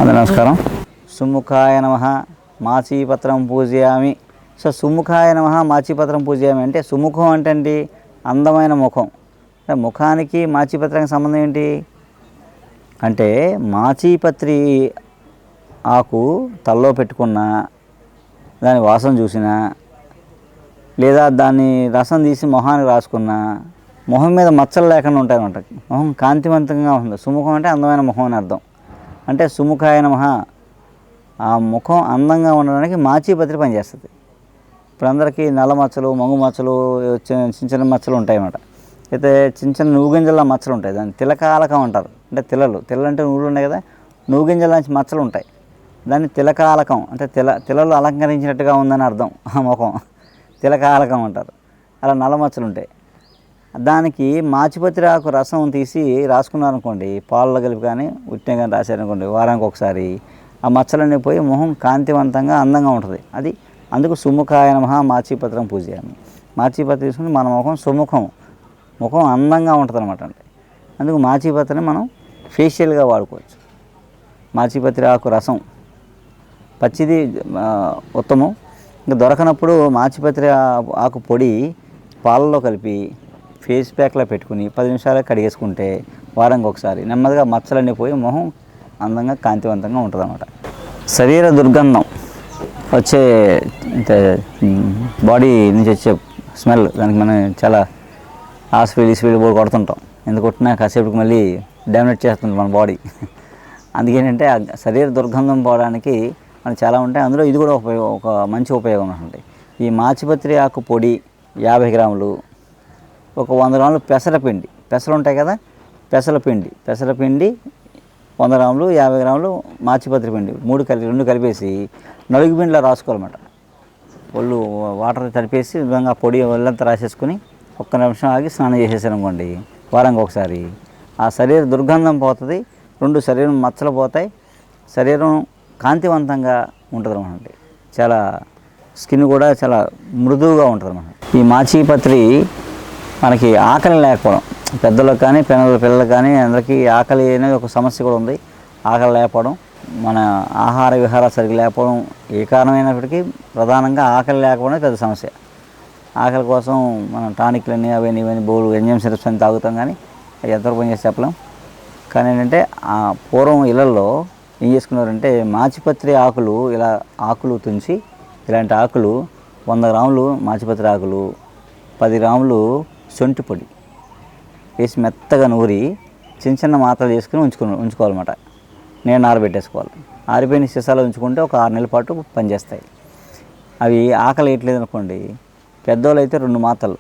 అందరూ నమస్కారం. సుముఖాయ నమః మాచీపత్రం పూజయామి. సో సుముఖాయ నమః మాచీపత్రం పూజయామి అంటే సుముఖం అంటే ఏంటి? అందమైన ముఖం. అంటే ముఖానికి మాచీపత్రానికి సంబంధం ఏంటి అంటే మాచీపత్రి ఆకు తలలో పెట్టుకున్నా, దాని వాసన చూసినా, లేదా దాన్ని రసం తీసి మొహానికి రాసుకున్నా మొహం మీద మచ్చలు లేకుండా ఉంటాయన్నమాట. మొహం కాంతివంతంగా ఉంటుంది. సుముఖం అంటే అందమైన ముఖం అని అర్థం. అంటే సుముఖాయ నమః, ఆ ముఖం అందంగా ఉండడానికి మాచీపత్రి పనిచేస్తుంది. ఇప్పుడు అందరికీ నల్ల మచ్చలు, మంగు మచ్చలు, చిన్న చిన్న మచ్చలు ఉంటాయన్నమాట. అయితే చిన్న చిన్న నువ్వుగింజల మచ్చలు ఉంటాయి, దాన్ని తిలకాలకం అంటారు. అంటే తిలలు అంటే నువ్వులు ఉన్నాయి కదా, నువ్వుగింజల నుంచి మచ్చలు ఉంటాయి, దాన్ని తిలకాలకం అంటే తిలలు అలంకరించినట్టుగా ఉందని అర్థం. ఆ ముఖం తిలకాలకం అంటారు. అలా నల్ల మచ్చలు ఉంటాయి. దానికి మాచిపత్రి ఆకు రసం తీసి రాసుకున్నారనుకోండి, పాలలో కలిపి కానీ ఉట్టిన కానీ రాశారనుకోండి, వారానికి ఒకసారి ఆ మచ్చలన్నీ పోయి మొహం కాంతివంతంగా అందంగా ఉంటుంది. అది అందుకు సుముఖాయ నమః మాచీపత్రం పూజయామి. మాచీపత్రి తీసుకుని మన ముఖం అందంగా ఉంటుంది అనమాట. అంటే అందుకు మాచీపత్రిని మనం ఫేషియల్గా వాడుకోవచ్చు. మాచీపత్రి ఆకు రసం పచ్చిది ఉత్తమం. ఇంకా దొరకనప్పుడు మాచిపత్రి ఆకు పొడి పాలలో కలిపి ఫేస్ ప్యాక్లో పెట్టుకుని 10 నిమిషాలు కడిగేసుకుంటే వారానికి ఒకసారి నెమ్మదిగా మచ్చలన్నీ పోయి మొహం అందంగా కాంతివంతంగా ఉంటుంది అన్నమాట. శరీర దుర్గంధం వచ్చే బాడీ నుంచి వచ్చే స్మెల్, దానికి మనం చాలా ఆ స్పీడ్ పోయి కొడుతుంటాం. ఎందుకు కొట్టినా కాసేపుకి మళ్ళీ డామినేట్ చేస్తుంది మన బాడీ. అందుకేంటంటే ఆ శరీర దుర్గంధం పోవడానికి మనకు చాలా ఉంటాయి. అందులో ఇది కూడా ఒక మంచి ఉపయోగం ఉంటుంది. ఈ మాచిపత్రి ఆకు పొడి 50 గ్రాములు, ఒక 100 గ్రాములు పెసలు ఉంటాయి కదా, పెసరపిండి 100 గ్రాములు, 50 గ్రాములు మాచిపత్రి పిండి, రెండు కలిపేసి నలుగు పిండిలో రాసుకోవాలన్నమాట. ఒళ్ళు వాటర్ తడిపేసి విధంగా పొడి ఒళ్ళంతా రాసేసుకుని 1 నిమిషం ఆగి స్నానం చేసేసారనుకోండి, వారానికి ఒకసారి ఆ శరీర దుర్గంధం పోతుంది. 2 శరీరం మచ్చలు పోతాయి, శరీరం కాంతివంతంగా ఉంటుంది అన్నమాట. చాలా స్కిన్ కూడా చాలా మృదువుగా ఉంటుంది అన్నమాట. ఈ మాచీపత్రి మనకి ఆకలి లేకపోవడం, పెద్దలకు కానీ పిల్లలకు కానీ అందరికీ ఆకలి అనేది ఒక సమస్య కూడా ఉంది. ఆకలి లేకపోవడం, మన ఆహార విహారాలు సరిగ్గా లేకపోవడం ఏ కారణమైనప్పటికీ ప్రధానంగా ఆకలి లేకపోవడం పెద్ద సమస్య. ఆకలి కోసం మనం టానిక్లని అవన్నీ బోర్డు ఎంజైమ్ సిరప్స్ అని తాగుతాం, కానీ అవి ఎంతవరకు పనిచేసి చెప్పలేం. కానీ ఏంటంటే ఆ పూర్వం ఇళ్లలో ఏం చేసుకున్నారంటే మాచిపత్రి ఆకులు ఇలా ఆకులు తుంచి, ఇలాంటి ఆకులు 100 గ్రాములు మాచిపత్రి ఆకులు, 10 గ్రాములు సొంటి పొడి వేసి మెత్తగా నూరి చిన్న మాత్రలు చేసుకుని ఉంచుకోవాలన్నమాట. నేను ఆరబెట్టేసుకోవాలి. ఆరిపోయిన సీసాలు ఉంచుకుంటే ఒక 6 నెలల పాటు పనిచేస్తాయి. అవి ఆకలి వేయట్లేదు అనుకోండి, పెద్దవాళ్ళు అయితే 2 మాత్రలు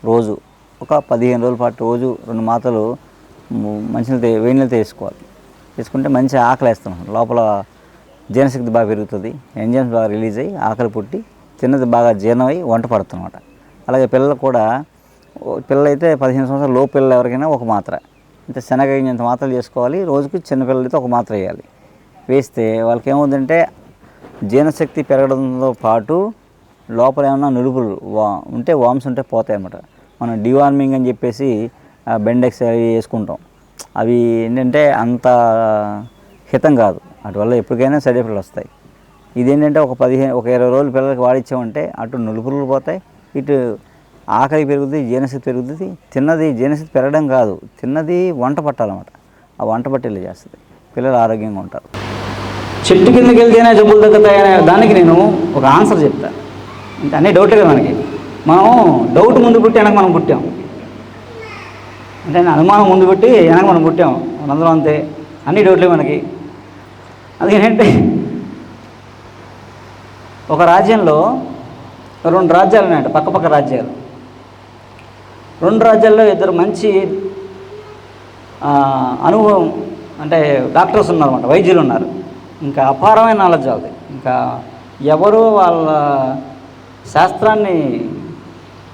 రోజు ఒక 15 రోజుల పాటు రోజు 2 మాత్రలు వేడి నీళ్ళతో వేసుకోవాలి. వేసుకుంటే మంచి ఆకలి వేస్తాం. లోపల జీర్ణశక్తి బాగా పెరుగుతుంది, ఎంజైమ్స్ బాగా రిలీజ్ అయ్యి ఆకలి పుట్టి తిన్నది బాగా జీర్ణమై వంట పడుతుందన్నమాట. అలాగే పిల్లలు కూడా, పిల్లలైతే 15 సంవత్సరాల లోపు పిల్లలు ఎవరికైనా ఒక మాత్ర, ఇంత శనగ మాత్రలు చేసుకోవాలి. రోజుకి చిన్నపిల్లలైతే ఒక మాత్ర వేయాలి. వేస్తే వాళ్ళకి ఏమవుతుందంటే జీర్ణశక్తి పెరగడంతో పాటు లోపల ఏమన్నా నులుపులు ఉంటే వామ్స్ ఉంటే పోతాయి అన్నమాట. మనం డివార్మింగ్ అని చెప్పేసి బెండెక్స్ అవి వేసుకుంటాం, అవి ఏంటంటే అంత హితం కాదు. అటు వల్ల ఎప్పటికైనా సైడ్ ఎఫెక్ట్లు వస్తాయి. ఇదేంటంటే ఒక 20 రోజులు పిల్లలకి వాడిచ్చామంటే అటు నులుపులు పోతాయి, ఇటు ఆకలి పెరుగుతుంది, జీర్ణశక్తి పెరుగుతుంది. తిన్నది జీర్ణశక్తి పెరగడం కాదు, తిన్నది వంట పట్టాలన్నమాట. ఆ వంట పట్టేలా చేస్తుంది, పిల్లలు ఆరోగ్యంగా ఉంటారు. చెట్టు కిందకి వెళ్తేనే జబ్బులు తగ్గుతాయనే దానికి నేను ఒక ఆన్సర్ చెప్తాను. అంటే అన్నీ డౌటే కదా మనకి. మనం డౌట్ ముందు పుట్టి వెనక మనం పుట్టాం, అంటే అనుమానం ముందు పుట్టి వెనక మనం పుట్టాం. మనందరం అంతే, అన్నీ డౌట్లే మనకి. అందుకేంటంటే ఒక రాజ్యంలో 2 రాజ్యాలు ఉన్నాయంట, పక్క రాజ్యాలు. 2 రాజ్యాల్లో 2 మంచి అనుభవం అంటే డాక్టర్స్ ఉన్నారన్నమాట, వైద్యులు ఉన్నారు. ఇంకా అపారమైన నాలెడ్జ్ అవుతుంది. ఇంకా ఎవరు వాళ్ళ శాస్త్రాన్ని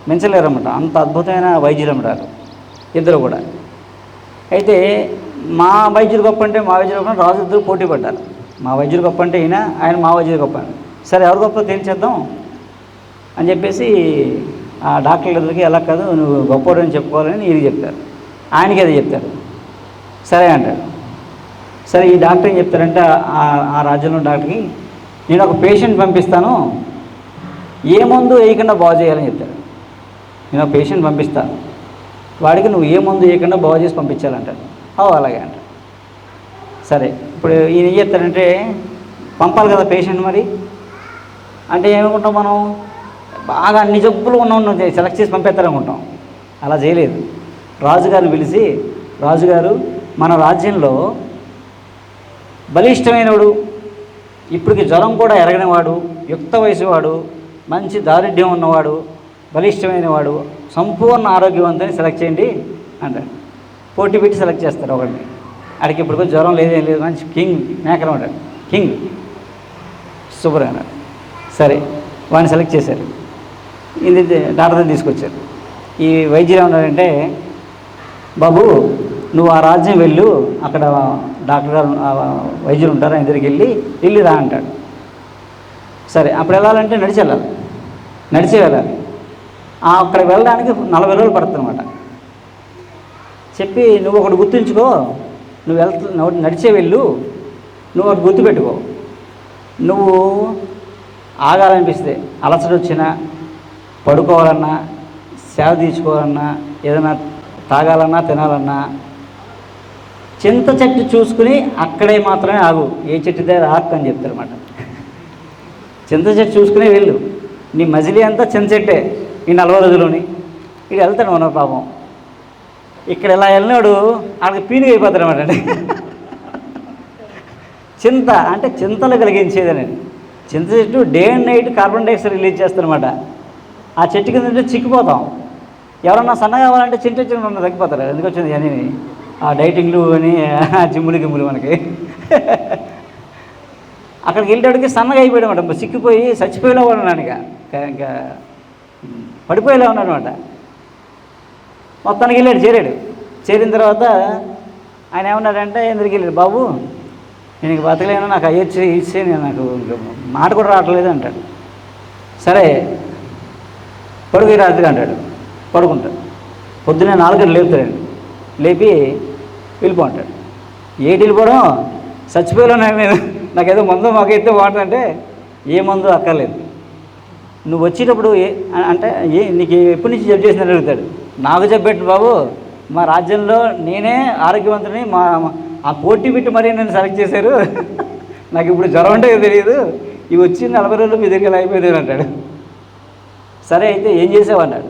మించలేరన్నమాట. అంత అద్భుతమైన వైద్యులు అన్నమాట 2 కూడా. అయితే మా వైద్యులు గొప్ప అంటే రాజు 2 పోటీ పడ్డారు. మా వైద్యులు గొప్ప అంటే ఆయన మా వైద్యులు గొప్ప. సరే ఎవరు గొప్ప తేల్చేద్దాం అని చెప్పేసి ఆ డాక్టర్ల దగ్గరికి, ఎలా కాదు నువ్వు గొప్పవాడని చెప్పుకోవాలని ఇది చెప్తారు. ఆయనకి అది చెప్తారు. సరే అంటాడు. సరే ఈ డాక్టర్ ఏం చెప్తారంటే ఆ రాజ్యంలో డాక్టర్కి, నేను ఒక పేషెంట్ పంపిస్తాను, ఏ మందు వేయకుండా బాగు చేయాలని చెప్తాడు. నేను ఒక పేషెంట్ పంపిస్తాను, వాడికి నువ్వు ఏ మందు వేయకుండా బాగు చేసి పంపించాలంటాడు. అలాగే అంట. సరే ఇప్పుడు ఈయన ఏం చెప్తాడంటే, పంపాలి కదా పేషెంట్ మరి అంటే ఏమనుకుంటాం మనం, బాగా అన్ని జబ్బులు ఉన్న సెలెక్ట్ చేసి పంపేస్తారనుకుంటాం. అలా చేయలేదు. రాజుగారిని పిలిచి, రాజుగారు మన రాజ్యంలో బలిష్టమైనవాడు, ఇప్పటికి జ్వరం కూడా ఎరగనివాడు, యుక్త వయసు వాడు, మంచి దారిద్ర్యం ఉన్నవాడు, బలిష్టమైనవాడు, సంపూర్ణ ఆరోగ్యవంతుని సెలెక్ట్ చేయండి అంటాడు. పోటీ పెట్టి సెలెక్ట్ చేస్తారు ఒకరిని. అడిగి ఇప్పుడు జ్వరం లేదేం లేదు, మంచి కింగ్ మేకర్ ఉంటాడు, కింగ్ సూపర్ అన్నాడు. సరే వాడిని సెలెక్ట్ చేశారు. ఇది డాక్టర్ తీసుకొచ్చారు. ఈ వైద్యులు ఏమన్నారంటే, బాబు నువ్వు ఆ రాజ్యం వెళ్ళు, అక్కడ డాక్టర్ గారు వైద్యులు ఉంటారు, ఆయన దగ్గరికి వెళ్ళి రా అంటాడు. సరే అప్పుడు వెళ్ళాలంటే నడిచే వెళ్ళాలి. అక్కడ వెళ్ళడానికి 40 రోజులు పడుతుంది అనమాట. చెప్పి నువ్వు ఒకటి గుర్తుంచుకో, నువ్వు నడిచే వెళ్ళు, నువ్వు ఒకటి గుర్తుపెట్టుకో, నువ్వు ఆగాలనిపిస్తే, అలసట వచ్చినా, పడుకోవాలన్నా, సేవ తీసుకోవాలన్నా, ఏదైనా తాగాలన్నా తినాలన్నా చింత చెట్టు చూసుకుని అక్కడే మాత్రమే ఆగు, ఏ చెట్టు దగ్గర ఆకు అని చెప్తారన్నమాట. చింత చెట్టు చూసుకునే వెళ్ళు, నీ మజిలీ అంతా చింత చెట్టే ఈ 40 రోజుల్లోని. ఇక వెళ్తాడు మన పాపం. ఇక్కడ ఇలా వెళ్ళినాడు ఆడికి పీనుగు అయిపోతాడు అనమాట. అండి చింత అంటే చింతలు కలిగించేదనండి. చింత చెట్టు day and night carbon dioxide release చేస్తారనమాట. ఆ చెట్టు కింద చిక్కిపోతాం. ఎవరన్నా సన్నగా కావాలంటే చింత చెట్టు తగ్గిపోతారు. ఎందుకు వచ్చింది అని ఆ డైటింగ్లు అని జిమ్ములు మనకి. అక్కడికి వెళ్ళేటికి సన్నగా అయిపోయాడు అనమాట. సిక్కిపోయి చచ్చిపోయేలా ఉన్నాడు, ఇంకా పడిపోయేలా ఉన్నాడు అనమాట. మొత్తానికి వెళ్ళాడు, చేరిన తర్వాత ఆయన ఏమన్నాడంటే, ఎందుకు వెళ్ళాడు, బాబు నేను ఇంక బతకలేను, నాకు ఇచ్చే నాకు మాట కూడా రావట్లేదు అంటాడు. సరే పడుకు రాత్రి అంటాడు. పడుకుంటాడు. పొద్దున్నే 4 గంటలు లేపుతాడండి. లేపి వెళ్ళిపో అంటాడు. ఏటి వెళ్ళిపోవడం, చచ్చిపోయేలా నేను, నాకేదో మందు మాకైతే బాగుంటుందంటే, ఏ మందు అక్కర్లేదు, నువ్వు వచ్చేటప్పుడు అంటే నీకు ఎప్పటి నుంచి జబ్బు చేసిందని అడుగుతాడు. నాకు చెప్పెట్టు బాబు, మా రాజ్యంలో నేనే ఆరోగ్యవంతుని, ఆ పోటీ పెట్టి మరీ నన్ను సెలెక్ట్ చేశారు, నాకు ఇప్పుడు జ్వరం అంటే తెలియదు, ఇవి వచ్చి 40 రోజులు మీ దగ్గర అయిపోయారు అంటాడు. సరే అయితే ఏం చేసావన్నాడు.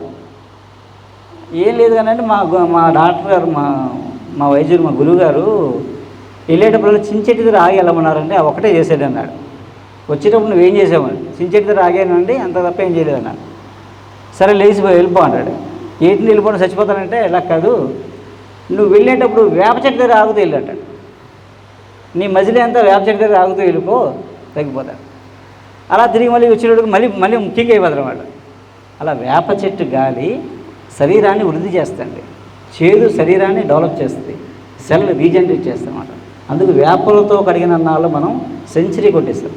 ఏం లేదు కానీ మా డాక్టర్ గారు, మా వైద్యులు, మా గురువు గారు వెళ్ళేటప్పుడు చించెట్టు దగ్గర ఆగి వెళ్ళమన్నారంటే ఒకటే చేసాడు అన్నాడు. వచ్చేటప్పుడు నువ్వేం చేసావని, చించెట్టు దగ్గర ఆగానండి, అంత తప్ప ఏం చేయలేదు అన్నాడు. సరే లేచిపోయి వెళ్ళిపో అంటాడు. ఏంటిని వెళ్ళిపోవడం, చచ్చిపోతానంటే ఇలా కాదు, నువ్వు వెళ్ళేటప్పుడు వేప చెట్టు దగ్గర ఆగుతూ వెళ్ళి అంటాడు. నీ మజిలీ అంతా వేప చెట్టు దగ్గర ఆగుతూ వెళ్ళిపో, తగ్గిపోతాడు. అలా తిరిగి మళ్ళీ వచ్చేటప్పుడు మళ్ళీ కింగ్ అయిపోతాడు అన్నమాట. అలా వేప చెట్టు గాలి శరీరాన్ని వృద్ధి చేస్తుంది, చేదు శరీరాన్ని డెవలప్ చేస్తుంది, సెల్ రీజనరేట్ చేస్తుంది అన్నమాట. అందుకు వేపలతో కడిగిన అన్నాళ్ళు మనం సెంచరీ కొట్టేస్తాం.